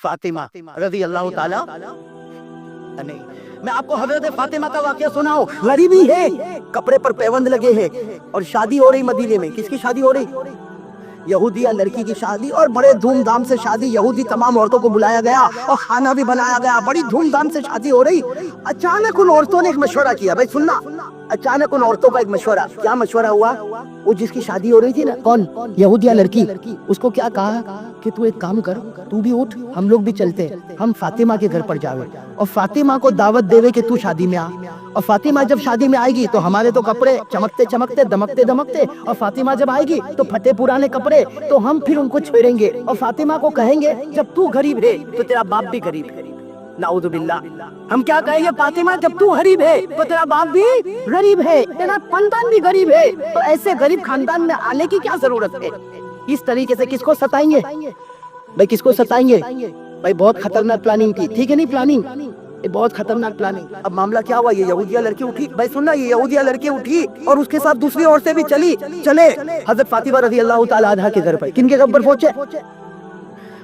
फातिमा रजी अल्लाह ताला। नहीं, मैं आपको हजरत फातिमा का वाकया सुनाऊं। गरीबी है, कपड़े पर पैबंद लगे हैं और शादी हो रही मदीने में। किसकी शादी हो रही? यहूदिया लड़की की शादी, और बड़े धूमधाम से शादी। यहूदी तमाम औरतों को बुलाया गया और खाना भी बनाया गया। बड़ी धूमधाम से शादी हो रही। अचानक उन औरतों ने एक मशवरा किया। भाई सुनना, अचानक उन औरतों का एक मशवरा। क्या मशवरा हुआ? वो जिसकी शादी हो रही थी ना, कौन? यहूदिया लड़की। उसको क्या कहा कि तू एक काम कर, तू भी उठ, हम लोग भी चलते, हम फातिमा के घर पर जावे और फातिमा को दावत देवे कि तू शादी में आ। और फातिमा जब शादी में आएगी तो हमारे तो कपड़े चमकते चमकते दमकते दमकते, और फातिमा जब आएगी तो फटे पुराने कपड़े, तो हम फिर उनको छेड़ेंगे और फातिमा को कहेंगे जब तू गरीब है तो तेरा बाप भी गरीब है। नाउज़ु बिल्लाह। हम क्या कहेंगे? फातिमा जब तू गरीब है तो तेरा बाप भी गरीब है, तेरा खानदान भी गरीब है, तो ऐसे गरीब खानदान में आने की क्या जरूरत है? इस तरीके से किसको सताएंगे भाई? किसको सताएंगे भाई? बहुत खतरनाक प्लानिंग थी, ठीक है नहीं? प्लानिंग, ये बहुत खतरनाक प्लानिंग। अब मामला क्या हुआ? ये यहूदिया लड़की उठी। भाई सुनना, ये यहूदिया लड़की उठी और उसके साथ दूसरी औरतें भी चले हजरत फातिमा रजी अल्लाह ताला अन्हा के घर पर। किनके घर पर पहुंचे?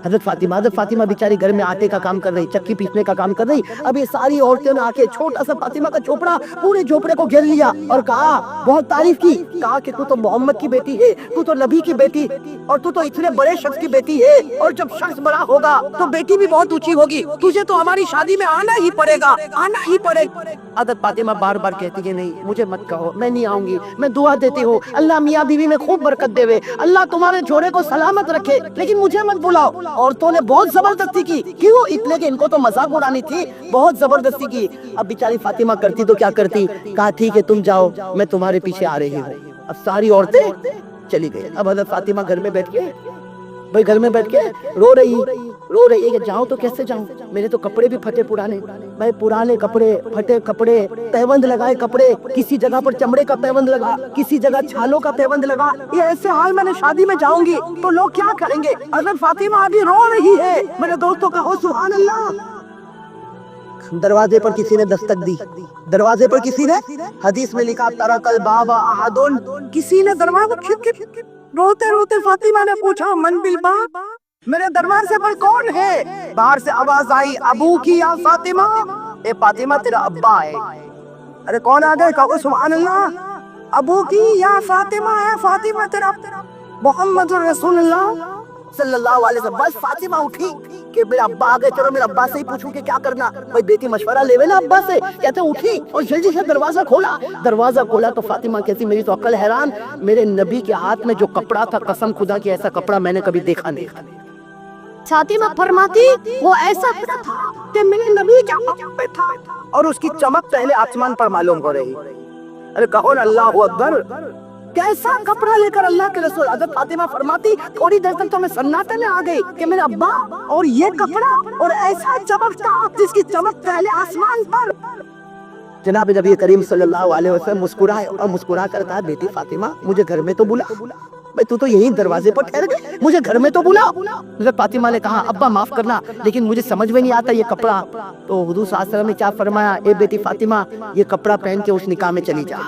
हजरत फातिमा बेचारी घर में आटे का काम कर रही, चक्की पीसने का काम कर रही। अब ये सारी औरतें ने आके छोटा सा फातिमा का झोपड़ा, पूरे झोपड़े को घेर लिया और कहा, बहुत तारीफ की, कहा कि तू तो मोहम्मद की बेटी है, तू तो नबी की बेटी, और तू तो इतने बड़े शख्स की बेटी है, और जब शख्स बड़ा होगा तो बेटी भी बहुत ऊंची होगी, तुझे तो हमारी शादी में आना ही पड़ेगा, आना ही पड़ेगा। हजरत फातिमा बार बार कहती है, नहीं मुझे मत कहो, मैं नहीं आऊंगी, मैं दुआ देती हूँ अल्लाह मियाँ बीवी में खूब बरकत देवे, अल्लाह तुम्हारे जोड़े को सलामत रखे, लेकिन मुझे मत बुलाओ। औरतों ने बहुत जबरदस्ती की। क्यों? इसलिए कि इनको तो मजाक उड़ानी थी, बहुत जबरदस्ती की। अब बेचारी फातिमा करती तो क्या करती? कहा ठीक है तुम जाओ, मैं तुम्हारे पीछे आ रही हूँ। अब सारी औरतें चली गई। अब हजरत फातिमा घर में बैठ के, भाई घर में बैठ के रो रही है कि जाऊं तो कैसे जाऊं, मेरे तो कपड़े भी फटे पुराने। भाई पुराने कपड़े, फटे कपड़े, पैबंद लगाए कपड़े, किसी जगह पर चमड़े का पैबंद लगा, किसी जगह छालों का पैबंद लगा। ये ऐसे हाल मैंने शादी में जाऊंगी तो लोग क्या करेंगे? अगर फातिमा अभी रो रही है, मेरे दोस्तों का हो सुभान अल्लाह। दरवाजे पर किसी ने दस्तक दी। दरवाजे पर किसी ने, हदीस में लिखा तरकल बाबा अहदुन, किसी ने दरवाजा खिड़की। रोते रोते फातिमा ने पूछा, मन बिल बाब, मेरे दरवाजे पर कौन है? बाहर से आवाज आई, अबू की या फातिमा, ए फातिमा तेरा अब्बा है। अरे कौन आ गए? कहो सुभान अल्लाह। अबू की या फातिमा, है फातिमा तेरा मोहम्मद रसूलुल्लाह सल्लल्लाहु अलैहि वसल्लम। बस फातिमा उठी कि मेरे अब्बा आ गए, चलो मेरे अब्बा से ही पूछूं कि क्या करना। भाई बेटी मशवरा लेवे ना अब्बा से। कहते उठी और जल्दी से दरवाजा खोला तो फातिमा कहती, मेरी तो अक्ल हैरान, मेरे नबी के हाथ में जो कपड़ा था, कसम खुदा की ऐसा कपड़ा मैंने कभी देखा नहीं था। फातिमा फरमाती वो ऐसा कपड़ा था कि मेरे नबी के हाथ में था, और उसकी चमक पहले आसमान पर मालूम हो रही। अरे कहो ना अल्लाहु अकबर, कैसा कपड़ा लेकर अल्लाह के रसूल। हज़रत फातिमा फरमाती थोड़ी देर तक तो मैं सन्नाटे में आ गई कि मेरे अब्बा, और ये कपड़ा, और ऐसा चमकता जिसकी चमक पहले आसमान पर। जनाब नबी करीम सल्लल्लाहु अलैहि वसल्लम मुस्कुराए और मुस्कुरा कर कहा, बेटी फातिमा मुझे घर में तो बुला। भाई तू तो यही दरवाजे पर ठहर गई, मुझे घर में तो बुला। हज़रत फातिमा ने कहा, अब्बा माफ करना, लेकिन मुझे समझ में नहीं आता ये कपड़ा। तो हुजूर सल्लल्लाहु अलैहि वसल्लम ने क्या फरमाया, ए बेटी फातिमा ये कपड़ा पहन के उस निकाह में चली जा।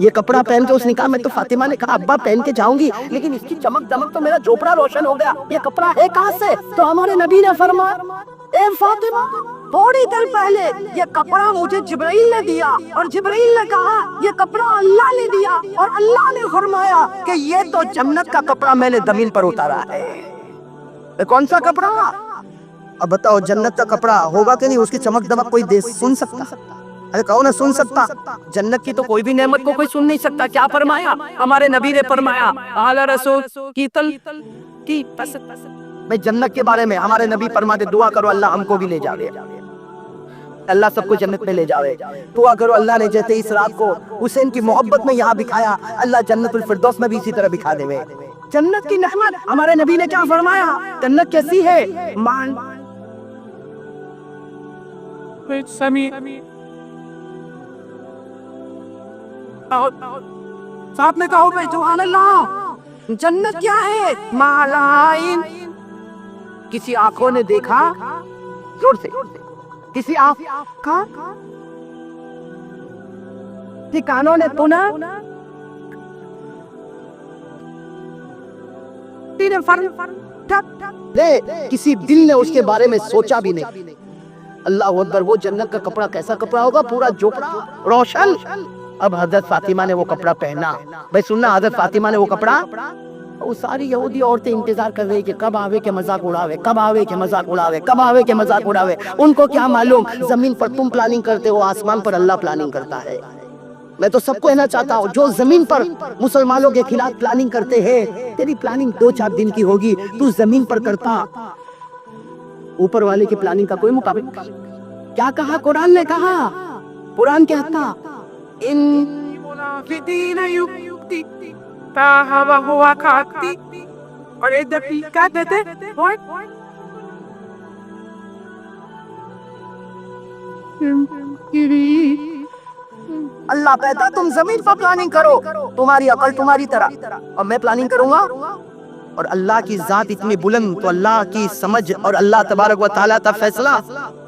ये कपड़ा पहन के उस निकाह में। तो फातिमा ने कहा, अब्बा पहन के जाऊंगी, लेकिन इसकी चमक दमक तो मेरा झोपड़ा रोशन हो गया, ये कपड़ा है कहां से? तो हमारे नबी ने फरमाया, ए फातिमा थोड़ी देर पहले ये कपड़ा मुझे जिब्राइल ने दिया, और जिब्राइल ने कहा ये कपड़ा अल्लाह ने दिया, और अल्लाह ने फरमाया कि ये तो जन्नत का कपड़ा मैंने जमीन पर उतारा है। कौन सा कपड़ा? अब बताओ, जन्नत का कपड़ा होगा कि नहीं? उसकी चमक दमक कोई सुन सकता? अरे कहो ना सुन सकता? जन्नत की तो कोई भी नेमत को कोई सुन नहीं सकता। क्या फरमाया हमारे नबी ने? फरमाया आला रसूल की तल की पसंद। भाई जन्नत के बारे में हमारे नबी फरमाते, दुआ करो अल्लाह हमको भी ले जावे, अल्लाह सबको जन्नत में ले जावे। दुआ करो अल्लाह ने जैसे इस रात को हुसैन की मोहब्बत में यहाँ बिखाया, अल्लाह जन्नतुल फिरदौस में भी इसी तरह बिखा देवे। जन्नत की नेमत हमारे नबी ने क्या फरमाया? जन्नत कैसी है? मान साथ में कहो भाई सुभान अल्लाह। जन्नत क्या है? मालाइन, किसी आंखों ने देखा, जोर से किसी आंखों कानों ने सुना, किसी दिल ने उसके बारे में सोचा भी नहीं। अल्लाह अकबर, वो जन्नत का कपड़ा कैसा कपड़ा होगा, पूरा जोपड़ा रोशन। अब हजरत फातिमा ने वो कपड़ा पहना। भाई सुनना, हजरत फातिमा ने वो कपड़ा, वो सारी यहूदी औरतें इंतजार कर रही कि कब आवे के मजाक उड़ावे, कब आवे के मजाक उड़ावे, कब आवे के मजाक उड़ावे। उनको क्या मालूम, जमीन पर तुम प्लानिंग करते हो, आसमान पर अल्लाह प्लानिंग करता है। मैं तो सबको कहना चाहता हूँ, जो जमीन पर मुसलमानों के खिलाफ प्लानिंग करते हैं, तेरी प्लानिंग 2-4 दिन की होगी, तू जमीन पर करता, ऊपर वाले की प्लानिंग का कोई मुकाबला। क्या कहा कुरान ने, कहा कुरान क्या था, इन मुनाफिकीन युक्ति ताहवा हुआ खाती और एक दकीका देते अल्लाह कहता तुम जमीन पर प्लानिंग करो, तुम्हारी अकल तुम्हारी तरह, और मैं प्लानिंग करूंगा। और अल्लाह की जात इतनी बुलंद, तो अल्लाह की समझ और अल्लाह तबारक व तआला का फैसला,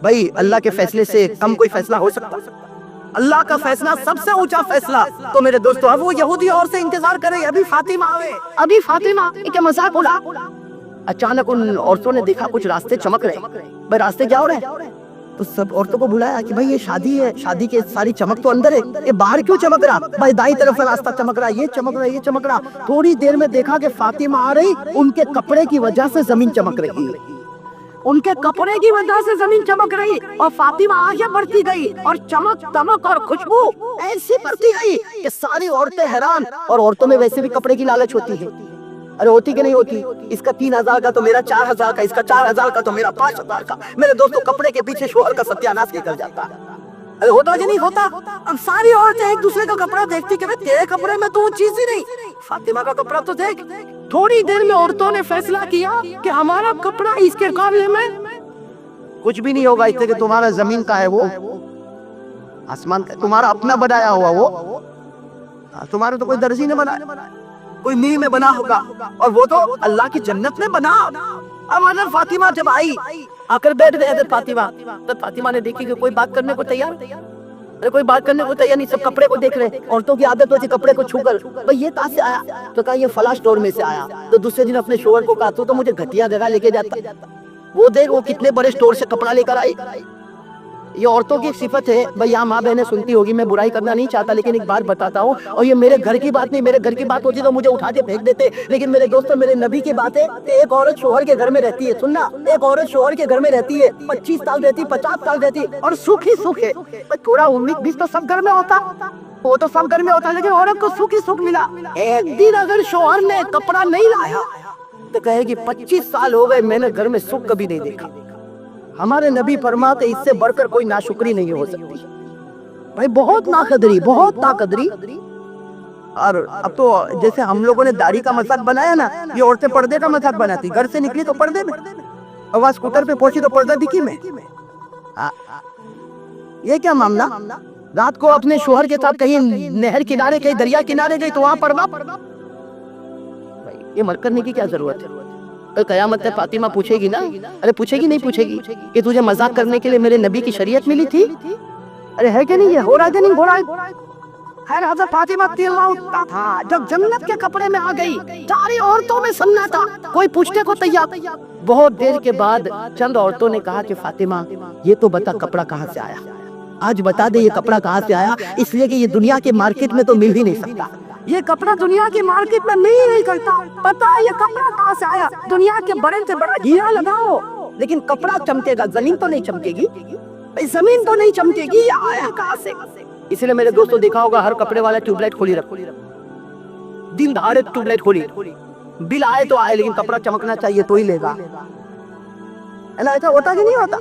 भाई अल्लाह के फैसले से कम कोई फैसला हो सकता? अल्लाह का फैसला सबसे ऊंचा फैसला। तो मेरे दोस्तों, अब वो यहूदी और से इंतजार करे, अभी फातिमा आवे, अभी फातिमा के मजाक उड़ा। अचानक उन औरतों ने देखा कुछ रास्ते चमक रहे। भाई रास्ते क्या हो रहे हैं? तो सब औरतों को बुलाया कि भाई ये शादी है, शादी की सारी चमक तो अंदर है, ये बाहर क्यों चमक रहा? भाई दाई तरफ का रास्ता चमक रहा, ये चमक रहा, ये चमक रहा। थोड़ी देर में देखा कि फातिमा आ रही, उनके कपड़े की वजह से जमीन चमक रही, उनके कपड़े की वजह से जमीन चमक रही, और फातिमा आगे बढ़ती गई, और चमक दमक और खुशबू ऐसी बढ़ती गई कि सारी औरतें हैरान। और औरतों में वैसे भी कपड़े की लालच होती है, अरे होती कि नहीं होती? इसका 3000 का तो मेरा 4000 का, इसका 4000 का तो मेरा 5000 का। मेरे दोस्तों, कपड़े के पीछे शोहर का सत्यानाश निकल जाता है। अरे होता कि नहीं होता? अब सारी औरतें एक दूसरे का कपड़ा देखती कि तेरे कपड़े में तो वो चीज ही नहीं, फातिमा का कपड़ा तो देख। थोड़ी देर में औरतों ने फैसला किया कि हमारा कपड़ा इसके काबले में कुछ भी नहीं होगा, इसलिए कि तुम्हारा जमीन का है, वो आसमान का, तुम्हारा अपना बनाया हुआ वो, तुम्हारा तो कोई दर्जी ने बनाया, कोई नींव में बना होगा, और वो तो अल्लाह की जन्नत में बना। अब हज़रत फातिमा जब आई, आकर बैठ गए हज़रत फातिमा, तो फातिमा ने देखी कि कोई बात करने को तैयार, अरे कोई बात करने को तैयार नहीं, सब कपड़े को देख रहे। औरतों की आदत होती कपड़े को छूकर, भाई ये कहाँ से आया? तो कहा ये फला स्टोर में से आया। तो दूसरे दिन अपने शोहर को कहा तो मुझे घटिया जगह लेके जाता, वो देख वो कितने बड़े स्टोर से कपड़ा लेकर आई। ये औरतों की सिफत है। भाई यहाँ माँ बहनें सुनती होगी, मैं बुराई करना नहीं चाहता, लेकिन एक बात बताता हूँ, और ये मेरे घर की बात नहीं, मेरे घर की बात होती तो मुझे उठा के फेंक देते, लेकिन मेरे दोस्तों, मेरे नबी की बात है। एक औरत शोहर के घर में रहती है, सुनना, एक औरत शोहर के घर में रहती है, 25 साल रहती, 50 साल रहती, और सुख ही सुख है। थोड़ा 19-20 तो सब घर में होता, वो तो सब घर में होता, लेकिन औरत को सुख ही सुख मिला। एक दिन अगर शोहर ने कपड़ा नहीं लाया तो कहेगी 25 साल हो गए, मैंने घर में सुख कभी नहीं देखा। हमारे नबी फरमाते इससे बढ़कर कोई नाशुक्री नहीं हो सकती। भाई बहुत नाकदरी, बहुत नाकदरी। और अब तो जैसे हम लोगों ने दाढ़ी का मजाक बनाया ना, ये औरतें पर्दे का मजाक बनाती, घर से निकली तो पर्दे में, और स्कूटर पे पहुंची तो पर्दा दिखी में। ये क्या मामला? रात को अपने शोहर के साथ कहीं नहर किनारे, कहीं दरिया किनारे गई तो वहां पर्दा। ये मर करने की क्या जरूरत है? कयामत में फातिमा पूछेगी ना, अरे पूछेगी नहीं पूछेगी कि तुझे मजाक करने के लिए मेरे नबी की शरीयत मिली थी? अरे है कि नहीं, है हो रहा है नहीं हो रहा है? हज़रत फातिमा था जब जन्नत के कपड़े में आ गई, सारी औरतों में सन्नाटा, कोई पूछने को तैयार। बहुत देर के बाद चंद औरतों ने कहा कि फातिमा ये तो बता कपड़ा कहाँ से आया, आज बता दे ये कपड़ा कहाँ से आया, इसलिए कि ये दुनिया के मार्केट में तो मिल ही नहीं सकता, ये कपड़ा दुनिया की मार्केट में मिल ही नहीं करता। पता है ये कपड़ा कहाँ से आया? दुनिया के बड़े से बड़ा हीरा लगाओ, लेकिन कपड़ा चमकेगा, जमीन तो नहीं चमकेगी, जमीन तो नहीं चमकेगी, आया कहाँ से? इसलिए मेरे दोस्तों देखा होगा, हर कपड़े वाला ट्यूबलाइट खोली रखो, दिन दहाड़े ट्यूबलाइट खोली, बिल आए तो आए, लेकिन कपड़ा चमकना चाहिए तो ही लेगा, है ना? ऐसा होता कि नहीं होता?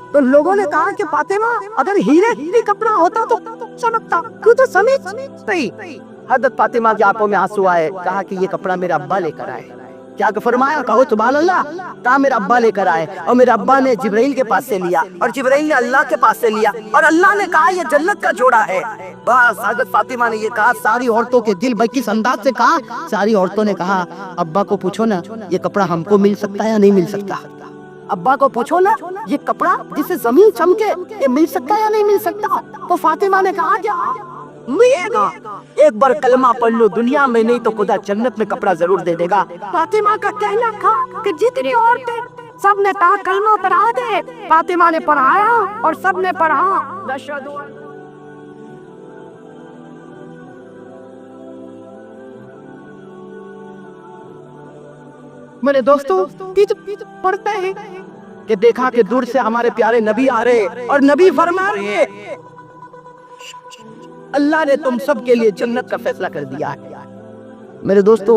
तो लोगों ने कहा कि फातिमा अगर हीरे हीरे कपड़ा होता तो चमकता, तू तो समझ नहीं। हज़रत फातिमा की आंखों में आंसू आए, कहा कि ये कपड़ा मेरे अब्बा लेकर आए। क्या फरमाया? कहो सुभान अल्लाह। कहा मेरे अब्बा लेकर आए, और मेरे अब्बा ने जिब्राइल के पास से लिया, और जिब्राइल ने अल्लाह के पास से लिया, और अल्लाह ने कहा ये जन्नत का जोड़ा है। बस हज़रत फातिमा ने ये कहा, सारी औरतों के दिल भाई किस अंदाज से कहा, सारी औरतों ने कहा अब्बा को पूछो ना ये कपड़ा हमको मिल सकता है या नहीं मिल सकता, अब्बा को पूछो ना ये कपड़ा जिससे जमीन चमके ये मिल सकता है या नहीं मिल सकता। तो फातिमा ने कहा क्या ملے گا. ایک بار کلمہ پڑھ لو, دنیا میں نہیں تو خدا جنت میں کپڑا ضرور دے دے گا. فاطمہ کا کہنا تھا کہ جتنی عورتیں سب نے کلمہ پڑھا دے. فاطمہ نے پڑھایا اور سب نے پڑھا. نشہد ان میرے دوستو پڑھتے ہیں کہ دیکھا کہ دور سے ہمارے پیارے نبی آ رہے اور نبی فرما رہے اللہ نے تم سب کے لیے جنت کا فیصلہ کر دیا ہے. میرے دوستو